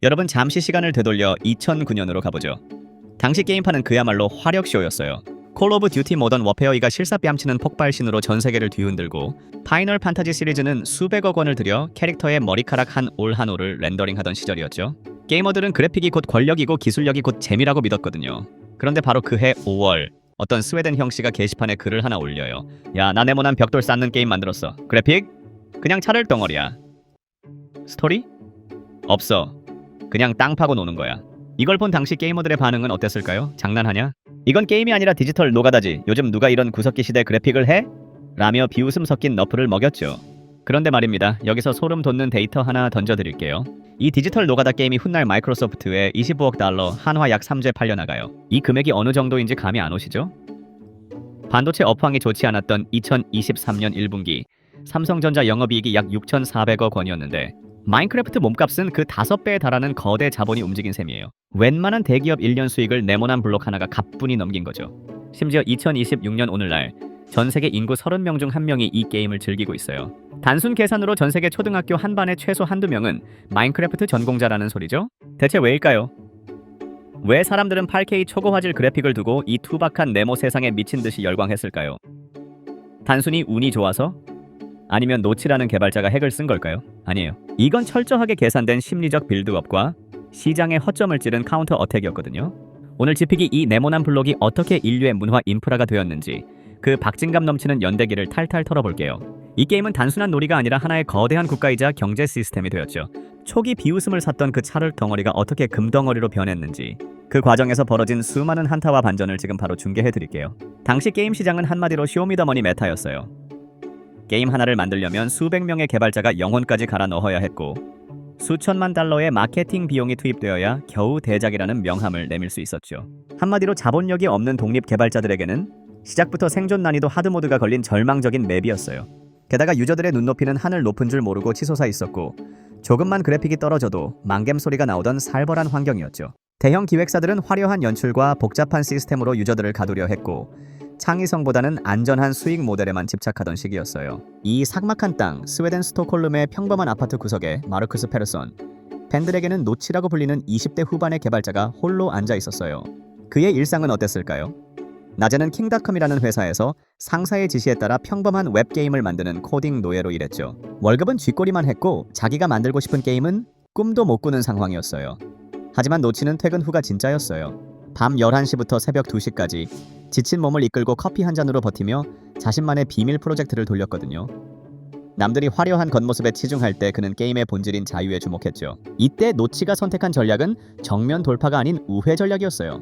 여러분 잠시 시간을 되돌려 2009년으로 가보죠. 당시 게임판은 그야말로 화력쇼였어요. 콜 오브 듀티 모던 워페어 2가 실사 뺨치는 폭발신으로 전세계를 뒤흔들고 파이널 판타지 시리즈는 수백억 원을 들여 캐릭터의 머리카락 한 올 한 올을 렌더링하던 시절이었죠. 게이머들은 그래픽이 곧 권력이고 기술력이 곧 재미라고 믿었거든요. 그런데 바로 그해 5월 어떤 스웨덴 형씨가 게시판에 글을 하나 올려요. 야, 나 네모난 벽돌 쌓는 게임 만들었어. 그래픽? 그냥 차를 덩어리야. 스토리? 없어. 그냥 땅 파고 노는 거야. 이걸 본 당시 게이머들의 반응은 어땠을까요? 장난하냐? 이건 게임이 아니라 디지털 노가다지. 요즘 누가 이런 구석기 시대 그래픽을 해? 라며 비웃음 섞인 너프를 먹였죠. 그런데 말입니다. 여기서 소름 돋는 데이터 하나 던져드릴게요. 이 디지털 노가다 게임이 훗날 마이크로소프트에 $25억, 한화 약 3제 팔려나가요. 이 금액이 어느 정도인지 감이 안 오시죠? 반도체 업황이 좋지 않았던 2023년 1분기 삼성전자 영업이익이 약 6,400억 원이었는데 마인크래프트 몸값은 그 5배에 달하는 거대 자본이 움직인 셈이에요. 웬만한 대기업 1년 수익을 네모난 블록 하나가 가뿐히 넘긴 거죠. 심지어 2026년 오늘날 전 세계 인구 30명 중 1명이 이 게임을 즐기고 있어요. 단순 계산으로 전 세계 초등학교 한 반에 최소 한두 명은 마인크래프트 전공자라는 소리죠? 대체 왜일까요? 왜 사람들은 8K 초고화질 그래픽을 두고 이 투박한 네모 세상에 미친 듯이 열광했을까요? 단순히 운이 좋아서? 아니면 노치라는 개발자가 핵을 쓴 걸까요? 아니에요. 이건 철저하게 계산된 심리적 빌드업과 시장의 허점을 찌른 카운터 어택이었거든요. 오늘 지픽이 이 네모난 블록이 어떻게 인류의 문화 인프라가 되었는지 그 박진감 넘치는 연대기를 탈탈 털어볼게요. 이 게임은 단순한 놀이가 아니라 하나의 거대한 국가이자 경제 시스템이 되었죠. 초기 비웃음을 샀던 그 차를 덩어리가 어떻게 금덩어리로 변했는지 그 과정에서 벌어진 수많은 한타와 반전을 지금 바로 중계해드릴게요. 당시 게임 시장은 한마디로 쇼미더머니 메타였어요. 게임 하나를 만들려면 수백 명의 개발자가 영혼까지 갈아 넣어야 했고 수천만 달러의 마케팅 비용이 투입되어야 겨우 대작이라는 명함을 내밀 수 있었죠. 한마디로 자본력이 없는 독립 개발자들에게는 시작부터 생존 난이도 하드모드가 걸린 절망적인 맵이었어요. 게다가 유저들의 눈높이는 하늘 높은 줄 모르고 치솟아 있었고 조금만 그래픽이 떨어져도 망겜 소리가 나오던 살벌한 환경이었죠. 대형 기획사들은 화려한 연출과 복잡한 시스템으로 유저들을 가두려 했고 창의성보다는 안전한 수익 모델에만 집착하던 시기였어요. 이 삭막한 땅, 스웨덴 스톡홀름의 평범한 아파트 구석에 마르쿠스 페르손, 팬들에게는 노치라고 불리는 20대 후반의 개발자가 홀로 앉아 있었어요. 그의 일상은 어땠을까요? 낮에는 킹닷컴이라는 회사에서 상사의 지시에 따라 평범한 웹게임을 만드는 코딩 노예로 일했죠. 월급은 쥐꼬리만 했고 자기가 만들고 싶은 게임은 꿈도 못 꾸는 상황이었어요. 하지만 노치는 퇴근 후가 진짜였어요. 밤 11시부터 새벽 2시까지 지친 몸을 이끌고 커피 한 잔으로 버티며 자신만의 비밀 프로젝트를 돌렸거든요. 남들이 화려한 겉모습에 치중할 때 그는 게임의 본질인 자유에 주목했죠. 이때 노치가 선택한 전략은 정면 돌파가 아닌 우회 전략이었어요.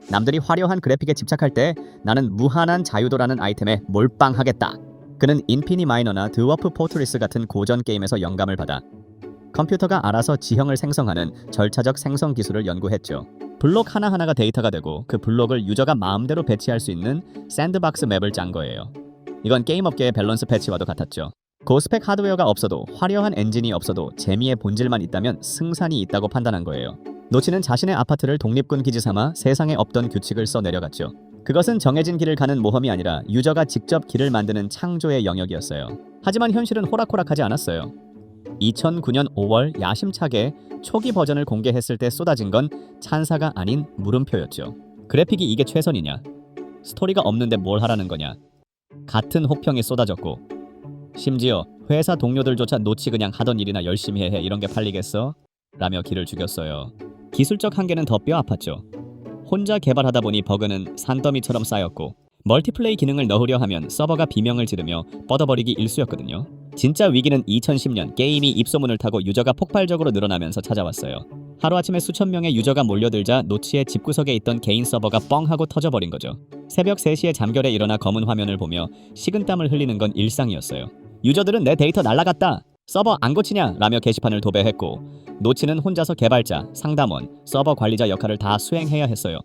남들이 화려한 그래픽에 집착할 때 나는 무한한 자유도라는 아이템에 몰빵하겠다. 그는 인피니 마이너나 드워프 포트리스 같은 고전 게임에서 영감을 받아 컴퓨터가 알아서 지형을 생성하는 절차적 생성 기술을 연구했죠. 블록 하나하나가 데이터가 되고 그 블록을 유저가 마음대로 배치할 수 있는 샌드박스 맵을 짠 거예요. 이건 게임업계의 밸런스 패치와도 같았죠. 고스펙 하드웨어가 없어도 화려한 엔진이 없어도 재미의 본질만 있다면 승산이 있다고 판단한 거예요. 노치는 자신의 아파트를 독립군 기지 삼아 세상에 없던 규칙을 써 내려갔죠. 그것은 정해진 길을 가는 모험이 아니라 유저가 직접 길을 만드는 창조의 영역이었어요. 하지만 현실은 호락호락하지 않았어요. 2009년 5월 야심차게 초기 버전을 공개했을 때 쏟아진 건 찬사가 아닌 물음표였죠. 그래픽이 이게 최선이냐? 스토리가 없는데 뭘 하라는 거냐? 같은 혹평이 쏟아졌고 심지어 회사 동료들조차 노치 그냥 하던 일이나 열심히 해 이런 게 팔리겠어? 라며 기를 죽였어요. 기술적 한계는 더 뼈 아팠죠. 혼자 개발하다 보니 버그는 산더미처럼 쌓였고 멀티플레이 기능을 넣으려 하면 서버가 비명을 지르며 뻗어버리기 일쑤였거든요. 진짜 위기는 2010년 게임이 입소문을 타고 유저가 폭발적으로 늘어나면서 찾아왔어요. 하루아침에 수천 명의 유저가 몰려들자 노치의 집구석에 있던 개인 서버가 뻥 하고 터져버린 거죠. 새벽 3시에 잠결에 일어나 검은 화면을 보며 식은땀을 흘리는 건 일상이었어요. 유저들은 내 데이터 날라갔다! 서버 안 고치냐! 라며 게시판을 도배했고 노치는 혼자서 개발자, 상담원, 서버 관리자 역할을 다 수행해야 했어요.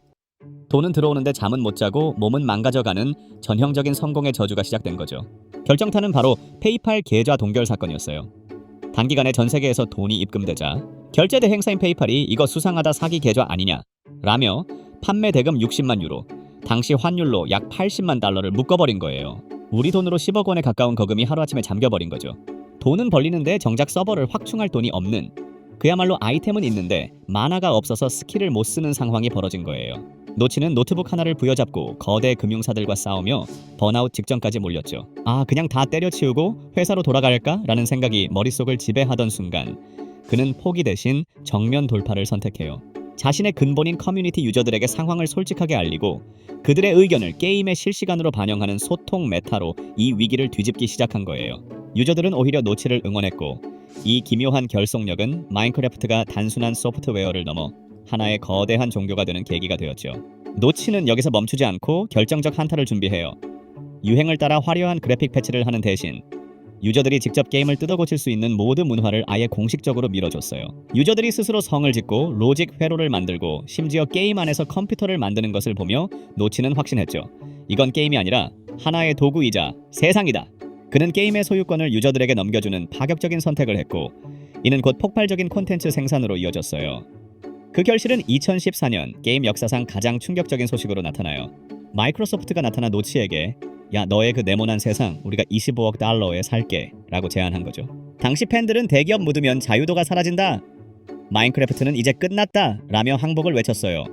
돈은 들어오는데 잠은 못 자고 몸은 망가져가는 전형적인 성공의 저주가 시작된 거죠. 결정타는 바로 페이팔 계좌 동결 사건이었어요. 단기간에 전 세계에서 돈이 입금되자 결제 대행사인 페이팔이 이거 수상하다 사기 계좌 아니냐 라며 판매 대금 60만 유로, 당시 환율로 약 80만 달러를 묶어버린 거예요. 우리 돈으로 10억 원에 가까운 거금이 하루아침에 잠겨버린 거죠. 돈은 벌리는데 정작 서버를 확충할 돈이 없는 그야말로 아이템은 있는데 만화가 없어서 스킬을 못 쓰는 상황이 벌어진 거예요. 노치는 노트북 하나를 부여잡고 거대 금융사들과 싸우며 번아웃 직전까지 몰렸죠. 아, 그냥 다 때려치우고 회사로 돌아갈까? 라는 생각이 머릿속을 지배하던 순간 그는 포기 대신 정면 돌파를 선택해요. 자신의 근본인 커뮤니티 유저들에게 상황을 솔직하게 알리고 그들의 의견을 게임에 실시간으로 반영하는 소통 메타로 이 위기를 뒤집기 시작한 거예요. 유저들은 오히려 노치를 응원했고 이 기묘한 결속력은 마인크래프트가 단순한 소프트웨어를 넘어 하나의 거대한 종교가 되는 계기가 되었죠. 노치는 여기서 멈추지 않고 결정적 한타를 준비해요. 유행을 따라 화려한 그래픽 패치를 하는 대신 유저들이 직접 게임을 뜯어고칠 수 있는 모드 문화를 아예 공식적으로 밀어줬어요. 유저들이 스스로 성을 짓고 로직 회로를 만들고 심지어 게임 안에서 컴퓨터를 만드는 것을 보며 노치는 확신했죠. 이건 게임이 아니라 하나의 도구이자 세상이다. 그는 게임의 소유권을 유저들에게 넘겨주는 파격적인 선택을 했고 이는 곧 폭발적인 콘텐츠 생산으로 이어졌어요. 그 결실은 2014년 게임 역사상 가장 충격적인 소식으로 나타나요. 마이크로소프트가 나타나 노치에게 야, 너의 그 네모난 세상 우리가 25억 달러에 살게 라고 제안한 거죠. 당시 팬들은 대기업 묻으면 자유도가 사라진다. 마인크래프트는 이제 끝났다 라며 항복을 외쳤어요.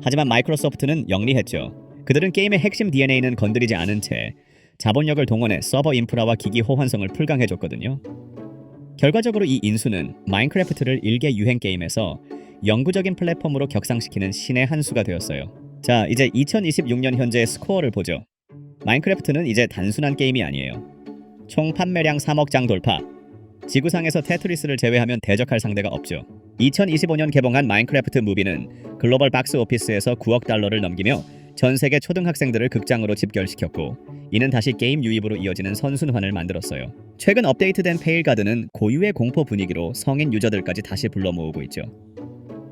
하지만 마이크로소프트는 영리했죠. 그들은 게임의 핵심 DNA는 건드리지 않은 채 자본력을 동원해 서버 인프라와 기기 호환성을 풀강해줬거든요. 결과적으로 이 인수는 마인크래프트를 일개 유행 게임에서 영구적인 플랫폼으로 격상시키는 신의 한 수가 되었어요. 자, 이제 2026년 현재의 스코어를 보죠. 마인크래프트는 이제 단순한 게임이 아니에요. 총 판매량 3억 장 돌파. 지구상에서 테트리스를 제외하면 대적할 상대가 없죠. 2025년 개봉한 마인크래프트 무비는 글로벌 박스 오피스에서 9억 달러를 넘기며 전 세계 초등학생들을 극장으로 집결시켰고 이는 다시 게임 유입으로 이어지는 선순환을 만들었어요. 최근 업데이트된 페일가드는 고유의 공포 분위기로 성인 유저들까지 다시 불러 모으고 있죠.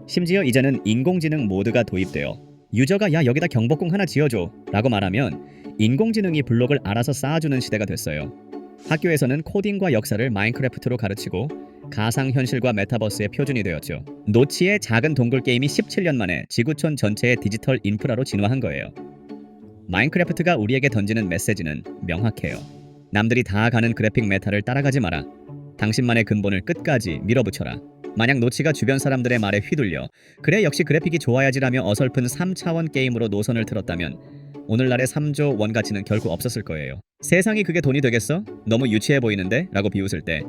심지어 이제는 인공지능 모드가 도입되어 유저가 야 여기다 경복궁 하나 지어줘 라고 말하면 인공지능이 블록을 알아서 쌓아주는 시대가 됐어요. 학교에서는 코딩과 역사를 마인크래프트로 가르치고 가상현실과 메타버스의 표준이 되었죠. 노치의 작은 동굴 게임이 17년 만에 지구촌 전체의 디지털 인프라로 진화한 거예요. 마인크래프트가 우리에게 던지는 메시지는 명확해요. 남들이 다 가는 그래픽 메타를 따라가지 마라. 당신만의 근본을 끝까지 밀어붙여라. 만약 노치가 주변 사람들의 말에 휘둘려 그래 역시 그래픽이 좋아야지라며 어설픈 3차원 게임으로 노선을 틀었다면 오늘날의 3조 원 가치는 결코 없었을 거예요. 세상이 그게 돈이 되겠어? 너무 유치해 보이는데? 라고 비웃을 때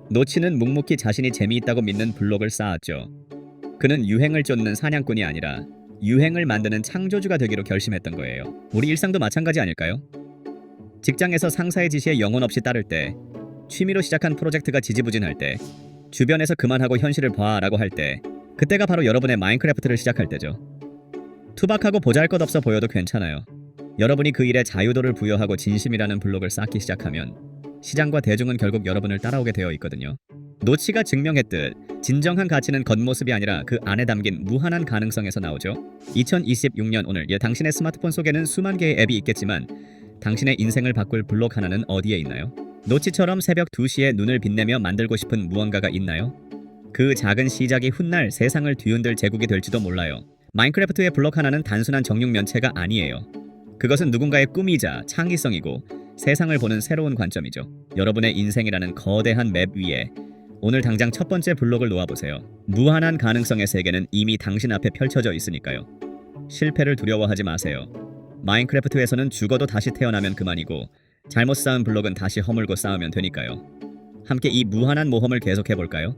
노치는 묵묵히 자신이 재미있다고 믿는 블록을 쌓았죠. 그는 유행을 쫓는 사냥꾼이 아니라 유행을 만드는 창조주가 되기로 결심했던 거예요. 우리 일상도 마찬가지 아닐까요? 직장에서 상사의 지시에 영혼 없이 따를 때, 취미로 시작한 프로젝트가 지지부진할 때, 주변에서 그만하고 현실을 봐 라고 할 때, 그때가 바로 여러분의 마인크래프트를 시작할 때죠. 투박하고 보잘것없어 보여도 괜찮아요. 여러분이 그 일에 자유도를 부여하고 진심이라는 블록을 쌓기 시작하면 시장과 대중은 결국 여러분을 따라오게 되어 있거든요. 노치가 증명했듯 진정한 가치는 겉모습이 아니라 그 안에 담긴 무한한 가능성에서 나오죠. 2026년 오늘 당신의 스마트폰 속에는 수만 개의 앱이 있겠지만 당신의 인생을 바꿀 블록 하나는 어디에 있나요? 노치처럼 새벽 2시에 눈을 빛내며 만들고 싶은 무언가가 있나요? 그 작은 시작이 훗날 세상을 뒤흔들 제국이 될지도 몰라요. 마인크래프트의 블록 하나는 단순한 정육 면체가 아니에요. 그것은 누군가의 꿈이자 창의성이고 세상을 보는 새로운 관점이죠. 여러분의 인생이라는 거대한 맵 위에 오늘 당장 첫 번째 블록을 놓아보세요. 무한한 가능성의 세계는 이미 당신 앞에 펼쳐져 있으니까요. 실패를 두려워하지 마세요. 마인크래프트에서는 죽어도 다시 태어나면 그만이고 잘못 쌓은 블록은 다시 허물고 쌓으면 되니까요. 함께 이 무한한 모험을 계속해볼까요?